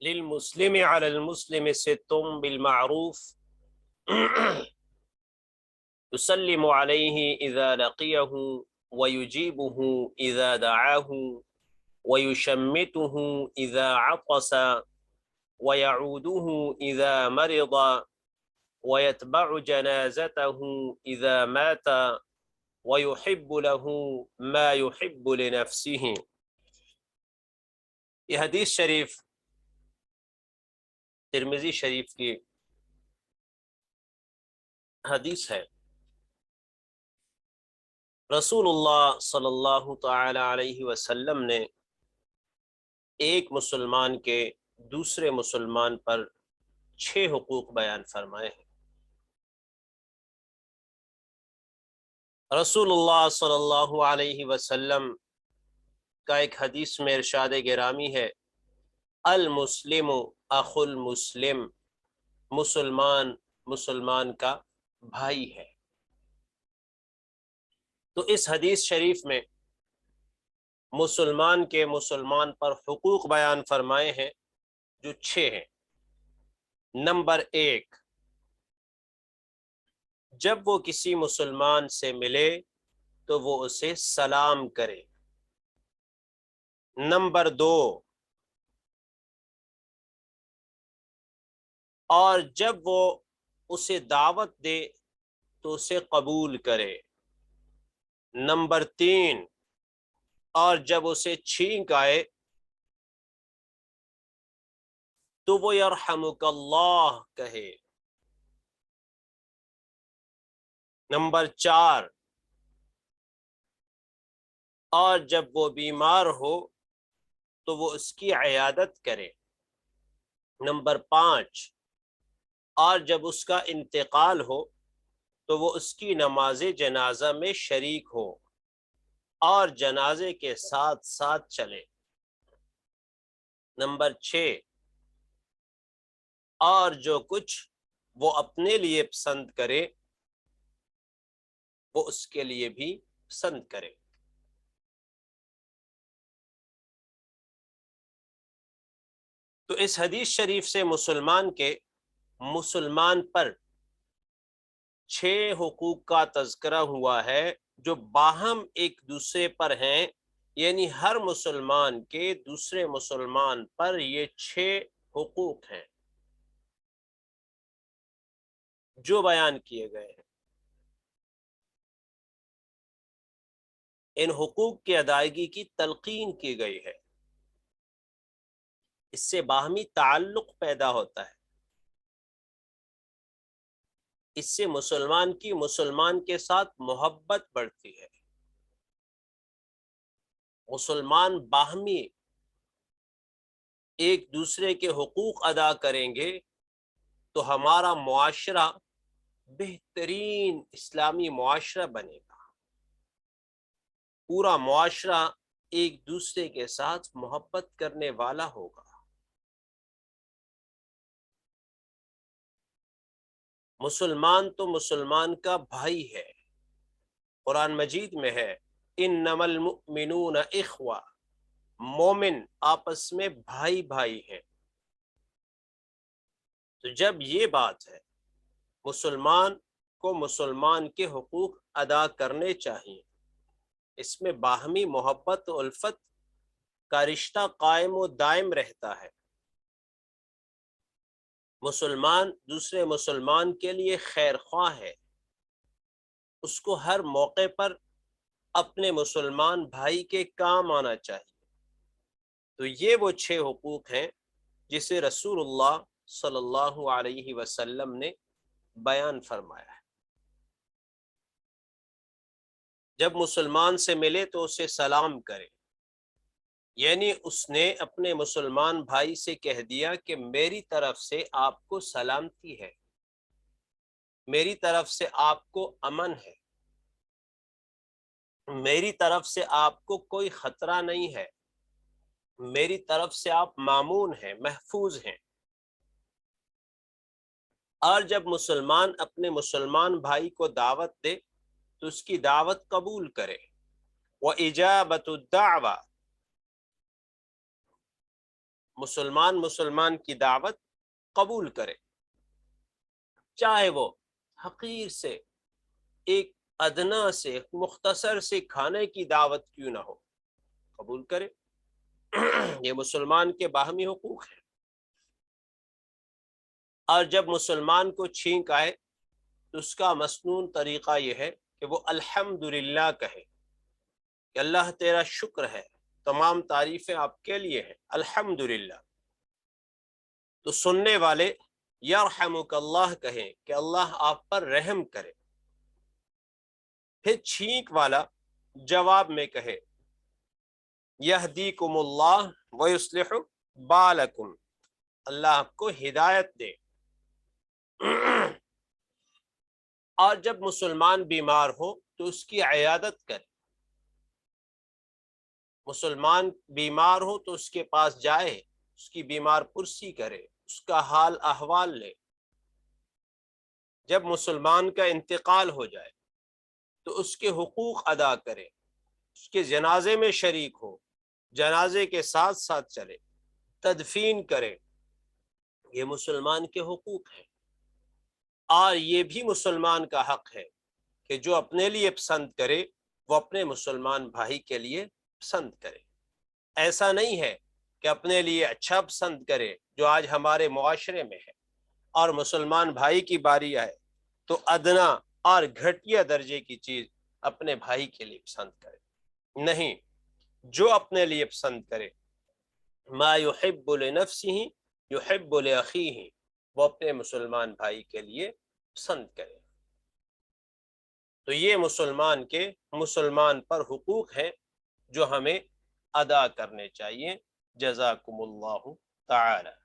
للمسلم على المسلم ست بالمعروف يسلم عليه إذا لقيه ويجيبه إذا دعاه ويشمته إذا عطس ويعوده إذا مرض ويتبع جنازته إذا مات ويحب له ما يحب لنفسه. یہ حدیث شریف ترمذی شریف کی حدیث ہے. رسول اللہ صلی اللہ تعالی علیہ وسلم نے ایک مسلمان کے دوسرے مسلمان پر 6 حقوق بیان فرمائے ہیں. رسول اللہ صلی اللہ علیہ وسلم کا ایک حدیث میں ارشاد گرامی ہے، المسلم اخو المسلم، مسلمان مسلمان کا بھائی ہے. تو اس حدیث شریف میں مسلمان کے مسلمان پر حقوق بیان فرمائے ہیں جو 6 ہیں. نمبر 1، جب وہ کسی مسلمان سے ملے تو وہ اسے سلام کرے. نمبر 2، اور جب وہ اسے دعوت دے تو اسے قبول کرے. نمبر 3، اور جب اسے چھینک آئے تو وہ یرحمک اللہ کہے. نمبر 4، اور جب وہ بیمار ہو تو وہ اس کی عیادت کرے. نمبر 5، اور جب اس کا انتقال ہو تو وہ اس کی نماز جنازہ میں شریک ہو اور جنازے کے ساتھ ساتھ چلے. نمبر 6، اور جو کچھ وہ اپنے لیے پسند کرے وہ اس کے لیے بھی پسند کرے. تو اس حدیث شریف سے مسلمان کے مسلمان پر 6 حقوق کا تذکرہ ہوا ہے جو باہم ایک دوسرے پر ہیں، یعنی ہر مسلمان کے دوسرے مسلمان پر یہ 6 حقوق ہیں جو بیان کیے گئے ہیں. ان حقوق کی ادائیگی کی تلقین کی گئی ہے. اس سے باہمی تعلق پیدا ہوتا ہے. اس سے مسلمان کی مسلمان کے ساتھ محبت بڑھتی ہے. مسلمان باہمی ایک دوسرے کے حقوق ادا کریں گے تو ہمارا معاشرہ بہترین اسلامی معاشرہ بنے گا. پورا معاشرہ ایک دوسرے کے ساتھ محبت کرنے والا ہوگا. مسلمان تو مسلمان کا بھائی ہے. قرآن مجید میں ہے انما المؤمنون اخوہ، مومن آپس میں بھائی بھائی ہیں. تو جب یہ بات ہے مسلمان کو مسلمان کے حقوق ادا کرنے چاہیے. اس میں باہمی محبت و الفت کا رشتہ قائم و دائم رہتا ہے. مسلمان دوسرے مسلمان کے لیے خیر خواہ ہے. اس کو ہر موقع پر اپنے مسلمان بھائی کے کام آنا چاہیے. تو یہ وہ 6 حقوق ہیں جسے رسول اللہ صلی اللہ علیہ وسلم نے بیان فرمایا ہے. جب مسلمان سے ملے تو اسے سلام کرے، یعنی اس نے اپنے مسلمان بھائی سے کہہ دیا کہ میری طرف سے آپ کو سلامتی ہے، میری طرف سے آپ کو امن ہے، میری طرف سے آپ کو کوئی خطرہ نہیں ہے، میری طرف سے آپ مامون ہیں، محفوظ ہیں. اور جب مسلمان اپنے مسلمان بھائی کو دعوت دے تو اس کی دعوت قبول کرے. وَإِجَابَةُ الدَّعْوَةِ، مسلمان کی دعوت قبول کرے، چاہے وہ حقیر سے، ایک ادنا سے، مختصر سے کھانے کی دعوت کیوں نہ ہو، قبول کرے۔ یہ مسلمان کے باہمی حقوق ہیں۔ اور جب مسلمان کو چھینک آئے تو اس کا مسنون طریقہ یہ ہے کہ وہ الحمدللہ کہے کہ اللہ تیرا شکر ہے، تمام تعریفیں آپ کے لیے ہیں، الحمدللہ۔ تو سننے والے یرحمک اللہ کہیں کہ اللہ آپ پر رحم کرے۔ پھر چھینک والا جواب میں کہے یہدیکم اللہ ویصلح بالکم، اللہ آپ کو ہدایت دے۔ اور جب مسلمان بیمار ہو تو اس کی عیادت کرے، مسلمان بیمار ہو تو اس کے پاس جائے، اس کی بیمار پرسی کرے، اس کا حال احوال لے۔ جب مسلمان کا انتقال ہو جائے تو اس کے حقوق ادا کرے، اس کے جنازے میں شریک ہو، جنازے کے ساتھ ساتھ چلے، تدفین کرے۔ یہ مسلمان کے حقوق ہیں۔ اور یہ بھی مسلمان کا حق ہے کہ جو اپنے لیے پسند کرے وہ اپنے مسلمان بھائی کے لیے پسند کرے۔ ایسا نہیں ہے کہ اپنے لیے اچھا پسند کرے جو آج ہمارے معاشرے میں ہے، اور مسلمان بھائی کی باری آئے تو ادنا اور گھٹیا درجے کی چیز اپنے بھائی کے لیے پسند کرے۔ نہیں، جو اپنے لیے پسند کرے، ما یحب لنفسہ یحب لاخیہ، وہ اپنے مسلمان بھائی کے لیے پسند کرے۔ تو یہ مسلمان پر حقوق ہیں جو ہمیں ادا کرنے چاہیے۔ جزاکم اللہ تعالی۔